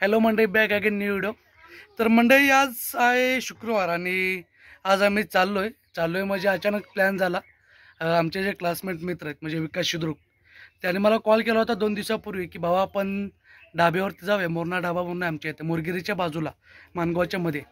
Hello मंडळी, back again new video. तर मंडळी, आज आहे शुक्रवार आणि आज आम्ही चाललोय म्हणजे अचानक प्लॅन झाला. आमचे जे क्लासमेट मित्र आहेत म्हणजे विकास शुद्रुक, त्याने मला कॉल केला होता 2 दिवसापूर्वी की भावा आपण ढाब्यावरती जाऊया. मोरणा ढाबा म्हणून आमच्या इथे मुरगिरीच्या बाजूला मानगावच्या मध्ये.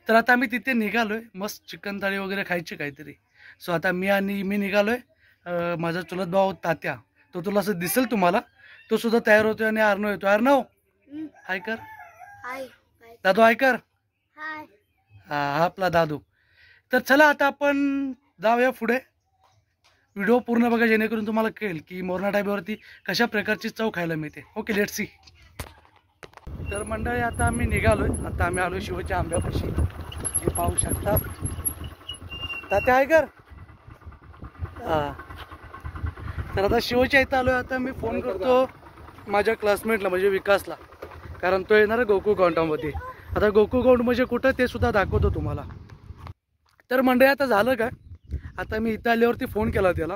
तर आता आम्ही तिथे निघालोय. मस्त चिकन थाळी वगैरे खायची काहीतरी. सो आता मी निघालोय. माझा चुलत भाऊ तात्या, तो तुला असं दिसेल तुम्हाला, तो सुद्धा तयार होतोय आणि अर्णव येतो. अर्णव हाय कर. हाय दादू हाय कर. हाय. हा आपला दादू. तर चला आता आपण जाऊया पुढे. व्हिडिओ पूर्ण बघा जेणेकरून तुम्हाला कळेल की मोरणा ढाब्यावरती कशा प्रकारची चव खायला मिळते. Okay, let's see. तर मंडळी, आता आम्ही निघालोय. आता आम्ही आलो शिवच्या आंब्यापाशी. हे पाहू शकता. तात्या हाय कर. हा, तर आता शिवच्या इथं आलोय. आता मी फोन करतो माझ्या क्लासमेटला म्हणजे विकासला, कारण तो येणार आहे गोकुळ काउंटामध्ये. आता गोकुळ काउंट म्हणजे कुठं ते सुद्धा दाखवतो तुम्हाला. तर मंडळी, आता झालं काय, आता मी इथं आल्यावरती फोन केला त्याला,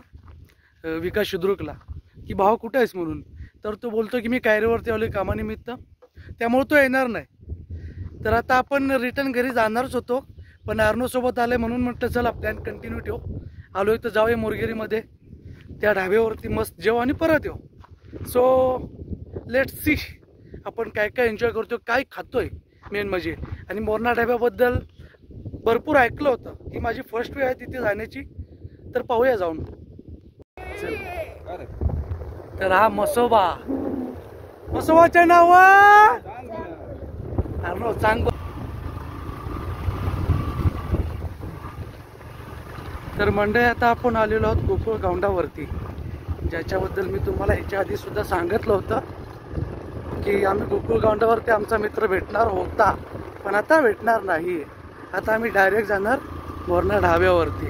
विकास शुद्रुकला, की भाऊ कुठं आहेस म्हणून. तर तो बोलतो की मी कायरेवरती आलोय कामानिमित्त, त्यामुळे तो येणार नाही. तर आता आपण रिटर्न घरी जाणारच होतो, पण अर्णवसोबत आले म्हणून म्हटलं चला प्लॅन कंटिन्यू ठेव. आलो इथं जाऊया मुरगिरीमध्ये, त्या ढाब्यावरती मस्त जेव आणि परत येऊ. सो लेट्स सी आपण काय काय एन्जॉय करतो, काय खातोय मेन म्हणजे. आणि मोरणा ढाब्याबद्दल भरपूर ऐकलं होतं, की माझी फर्स्ट वेळ आहे तिथे जाण्याची. तर पाहूया जाऊन. तर हा मसोबाचे नाव सांग. तर मंडळी, आता आपण आलेलो आहोत गोकुळ काउंटावरती, ज्याच्याबद्दल मी तुम्हाला ह्याच्या आधी सुद्धा सांगितलं होतं की आम्ही गोकुळ काउंटावरती आमचा मित्र भेटणार होता, पण आता भेटणार नाही. आता आम्ही डायरेक्ट जाणार मोरणा ढाब्यावरती.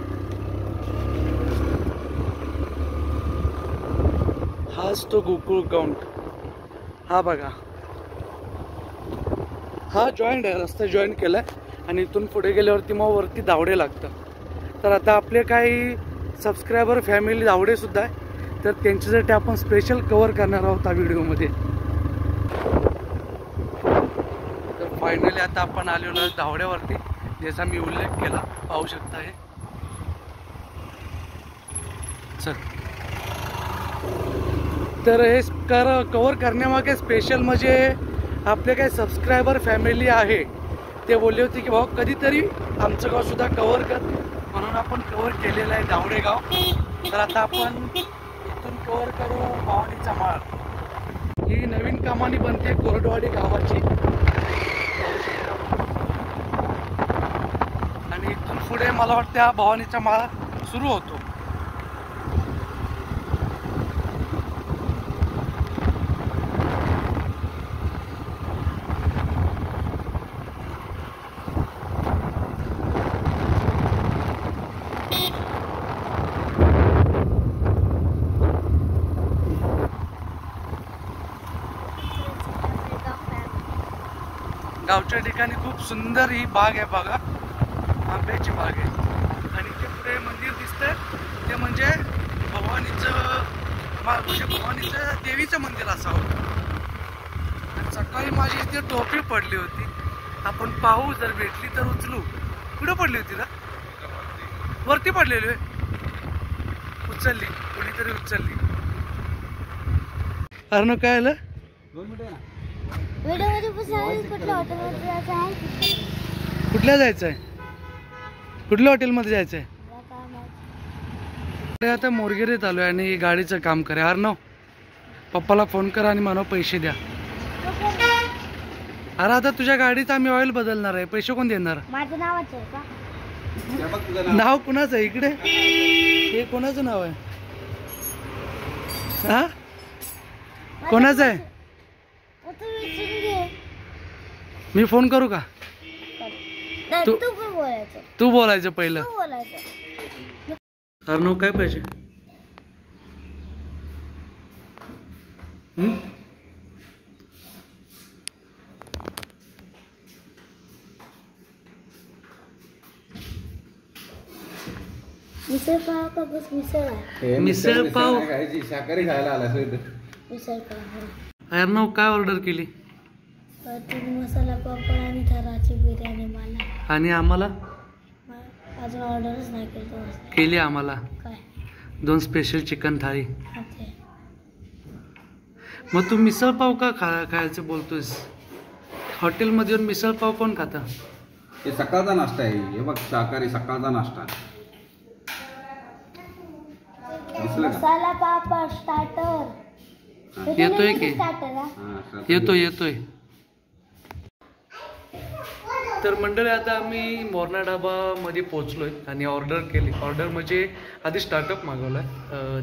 हाच तो गोकुळ काउंट. हा बघा, हा जॉईंट आहे, रस्ता जॉईन केलाय आणि इथून पुढे गेल्यावरती मग वरती धावडे लागतं. तर आता आपले काही सबस्क्रायबर फॅमिली धावडे सुद्धा आहे, तर त्यांच्यासाठी आपण स्पेशल कव्हर करणार आहोत या व्हिडिओमध्ये. तर फायनली आता आपण आलेलो आहोत धावड्यावरती, ज्याचा मी उल्लेख केला, पाहू शकता हे. चल, तर हे कव्हर करण्यामागे स्पेशल म्हणजे आपले काही सबस्क्रायबर फॅमिली आहे, ते बोलले होते की भाऊ कधीतरी आमचं गाव सुद्धा कव्हर कर, म्हणून आपण कव्हर केलेलं आहे धावडे गाव. तर आता आपण इथून कव्हर करू भवानीचा माळ. ही नवीन कामानी बनते कोरडवाडी गावाची, आणि इथून पुढे मला वाटतं हा भवानीचा माळ सुरू होतो. गावच्या ठिकाणी खूप सुंदर ही बाग आहे बघा, आंब्याची बाग आहे. आणि ते पुढे मंदिर दिसतंय ते म्हणजे भवानीचं देवीचं मंदिर असावं. आणि सकाळी माझी इथे टोपी पडली होती, आपण पाहू, जर भेटली तर उचलू. कुठं पडली होती ना? वरती पडलेली, उचलली, कोणीतरी उचलली. अरे काय आलं? कुठल्या जायचंय? कुठल्या हॉटेलमध्ये जायचंय? आता मोरगिरीत आलोय आणि गाडीचं काम करे. अर्णव, पप्पाला फोन करा आणि म्हणा पैसे द्या. अरे आता तुझ्या गाडीचं आम्ही ऑइल बदलणार आहे, पैसे कोण देणार? माझं नावाचं आहे का? नाव कुणाचं आहे इकडे? हे कोणाचं नाव आहे? हा, कोणाचं आहे? मी फोन करू का? तू बोलायचं पहिलं. अर्णव काय पाहिजे? मिसळ पाव का बस मिसळ आहे? मिसळ पाव शाकाहारी खायला आला. मिसळ पाव. अर्णव काय ऑर्डर केली? तीन मसाला पापड आणि थराची बिर्याणी मला. आणि आम्हाला अजून ऑर्डरच नाही केली. केली आम्हाला काय 2 स्पेशल चिकन थाळी. ते मग तू मिसळ पाव का खायचं बोलतोयस? हॉटेलमध्ये येऊन मिसळ पाव कोण खातं? हे सकाळचा नाश्ता आहे. हे बघ शाकाहारी सकाळचा नाश्ता. दिसलं का? मसाला पापड स्टार्टर. येतोय की? स्टार्टर येतोय. तर मंडळी आता आम्ही मोरणा ढाबामध्ये पोचलोय आणि ऑर्डर केली. ऑर्डर म्हणजे आधी स्टार्टअप मागवलाय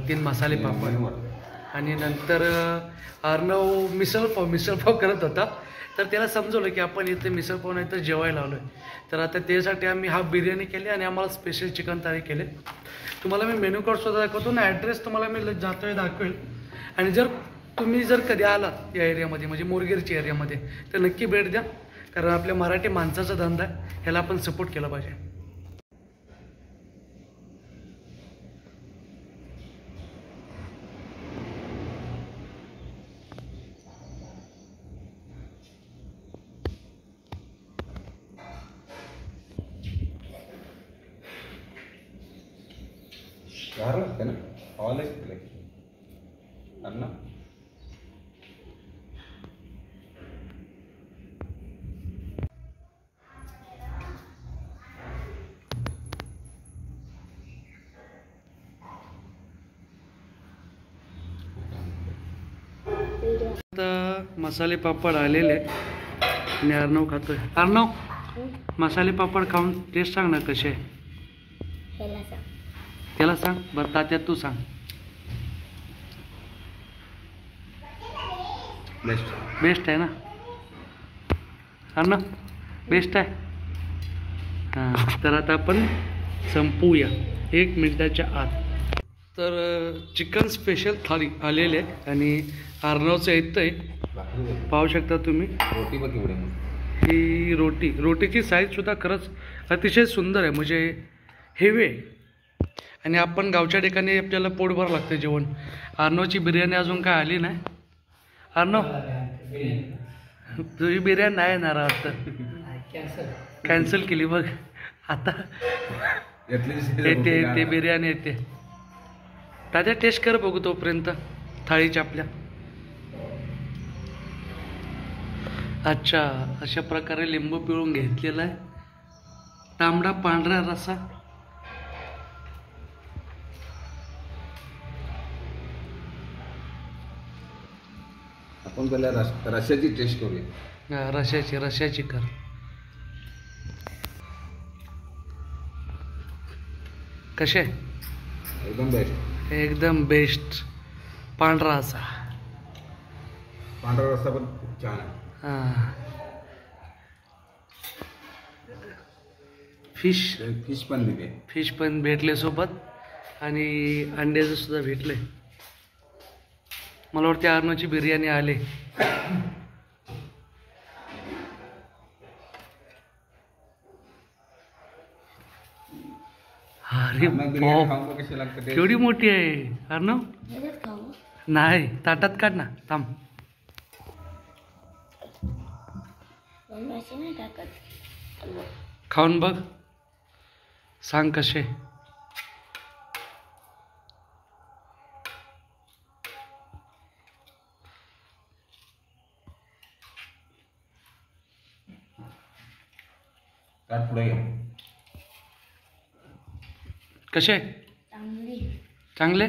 3 मसाले पापड आणि नंतर अर्णव मिसळ पाव करत होता. तर त्याला समजवलं की आपण इथे मिसळ पाव नाही तर जेवायला आलोय. तर आता त्यासाठी आम्ही हाफ बिर्याणी केली आणि आम्हाला स्पेशल चिकन थाळी केले. तुम्हाला मी मेन्यू कार्ड सुद्धा दाखवतो ना, ॲड्रेस तुम्हाला मी जातोय दाखवेल. आणि तुम्ही जर कधी आलात या एरियामध्ये म्हणजे मोरगिरच्या एरियामध्ये तर नक्की भेट द्या, कारण आपल्या मराठी माणसाचा धंदा आहे, ह्याला आपण सपोर्ट केला पाहिजे. गार लागते ना, हवालाच केलं अन्न. आता मसाले पापड आलेले आणि अर्णव खातोय. अर्णव, मसाले पापड खाऊन टेस्ट सांग ना कसे आहे. त्याला सांग बरं. तात्या तू सांग. बेस्ट आहे ना अर्णव? बेस्ट आहे. हां, तर आता आपण संपूया 1 मिनिटाच्या आत. तर चिकन स्पेशल थाळी आलेले आहे आणि अर्णवचं येतंय, पाहू शकता तुम्ही. रोटी बघ एवढे. ही रोटीची साईजसुद्धा खरंच अतिशय सुंदर आहे, म्हणजे हेवी आहे. आणि आपण गावच्या ठिकाणी आपल्याला पोटभर लागतं जेवण. अर्णवची बिर्याणी अजून काय आली नाही. अर्णव, तुझी बिर्याणी नाही येणार वाटतं, कॅन्सल केली बघ. आता येते बिर्याणी येते. ताज्या टेस्ट कर बघू तोपर्यंत थाळीच्या आपल्या. अच्छा, अशा प्रकारे लिंबू पिळून घेतलेला आहे. तांबडा पांढरा रस्सा. आपण पहिला रश्याची टेस्ट करूया. रश्याची कर. कसे? एकदम बेस्ट. पांढरा असा. पांढरा रस्सा पण खूप छान आहे. फिश पण भेटले सोबत आणि अंड्याचं सुद्धा भेटले. मला वाटते अर्णवची बिर्याणी आले. अरे बाप, केवढी मोठी आहे अर्णव. नाही, ताटात काढ ना. थांब. खाऊन बघ, सांग कसे. पुढे कसे? चांगले.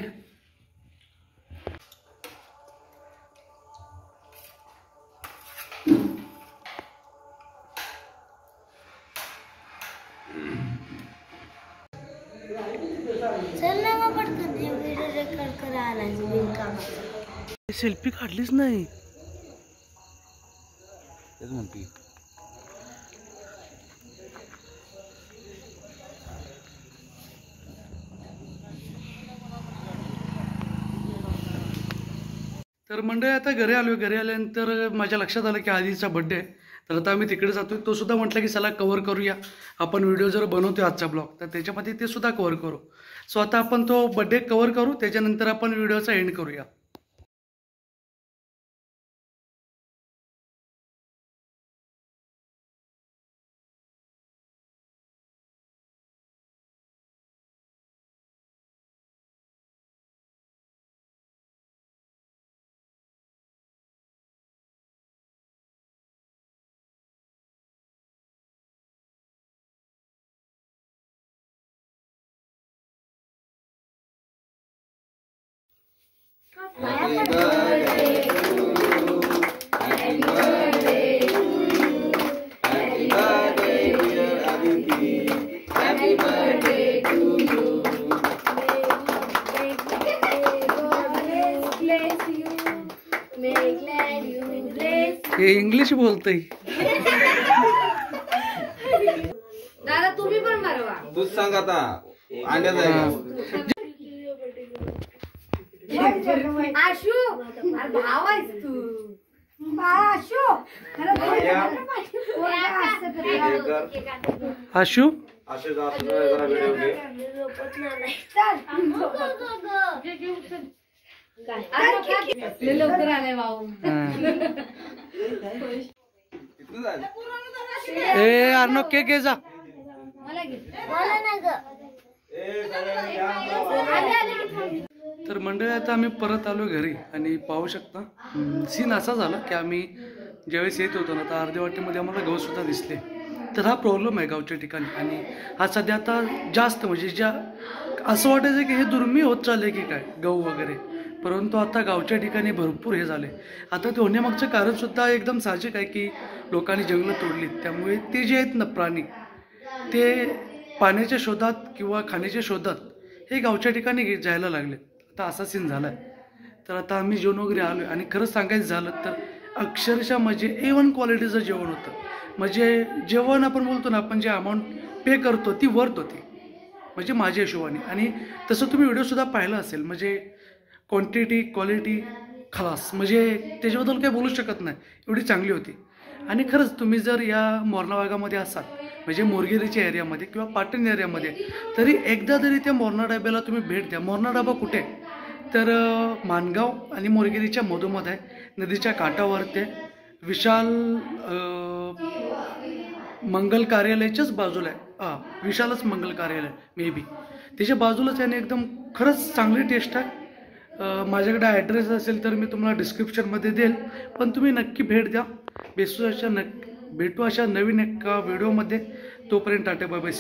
चल ना मग पटकन व्हिडिओ रेकॉर्ड करा आला. सेल्फी काढलीच नाही. तेच म्हणते. तर मंडळी आता घरी आलो. घरी आल्यानंतर माझ्या लक्षात आलं की आधीचा बड्डे आहे. तर आता आम्ही तिकडे जातोय. तो सुद्धा म्हटलं की चला कवर करूया. आपण व्हिडिओ जर बनवतोय आजचा ब्लॉग तर त्याच्यामध्ये ते सुद्धा कवर करू. सो आता आपण तो बड्डे कवर करू, त्याच्यानंतर आपण व्हिडिओचा एंड करूया. हे इंग्लिश बोलतय. दादा तुम्ही पण मारवा. तूच सांग आता अंड्याचा आहे का? आशू अरे भाव आहेस तू. आशू आशू असे जास्त जरा व्हिडिओ घे. लवकर आलाय भाऊ. इथनं जायचं. ए अर्णव केक घे जा. मला ना ग. तर मंडळी आता आम्ही परत आलो घरी आणि पाहू शकता सीन असा झाला की आम्ही ज्यावेळेस येत होतो ना तर अर्ध्या वाटेमध्ये आम्हाला गहू सुद्धा दिसले. तर हा प्रॉब्लेम आहे गावच्या ठिकाणी आणि हा सध्या आता जास्त म्हणजे ज्या असं वाटायचं की हे दुर्मिळ होत चालले की काय गहू वगैरे, परंतु आता गावच्या ठिकाणी भरपूर हे झाले. आता ते होण्यामागचं कारणसुद्धा एकदम साहजिक आहे की लोकांनी जंगलं तोडली, त्यामुळे ते जे आहेत ना प्राणी ते पाण्याच्या शोधात किंवा खाण्याच्या शोधात हे गावच्या ठिकाणी जायला लागले. आता असा सीन झाला आहे. तर आता आम्ही जेवण वगैरे आलो आणि खरंच सांगायचं झालं तर अक्षरशः म्हणजे A1 क्वालिटीचं जेवण होतं. म्हणजे जेवण आपण बोलतो ना, आपण जे अमाऊंट पे करतो ती वर्थ होती म्हणजे माझ्या हिशोबाने. आणि तसं तुम्ही व्हिडिओसुद्धा पाहिला असेल, म्हणजे क्वांटिटी क्वालिटी खलास, म्हणजे त्याच्याबद्दल काही बोलू शकत नाही, एवढी चांगली होती. आणि खरंच तुम्ही जर या मोरणा भागामध्ये असाल म्हणजे मोरगिरीच्या एरियामध्ये किंवा पाटण एरियामध्ये, तरी एकदा तरी त्या मोरणा डाब्याला तुम्ही भेट द्या. मोरणा डाबा कुठे तर माणगाव आणि मोरगिरीच्या मधोमध आहे, नदीच्या काठावरती विशाल मंगल कार्यालयाच्याच बाजूला आहे. विशालच मंगल कार्यालय मे बी त्याच्या बाजूलाच आहे आणि एकदम खरंच चांगली टेस्ट आहे. माझ्याकडे ॲड्रेस असेल तर मी तुम्हाला डिस्क्रिप्शनमध्ये देईल, पण तुम्ही नक्की भेट द्या. भेटू अशा नवीन एका व्हिडिओमध्ये. तोपर्यंत टाटा बाय बाय.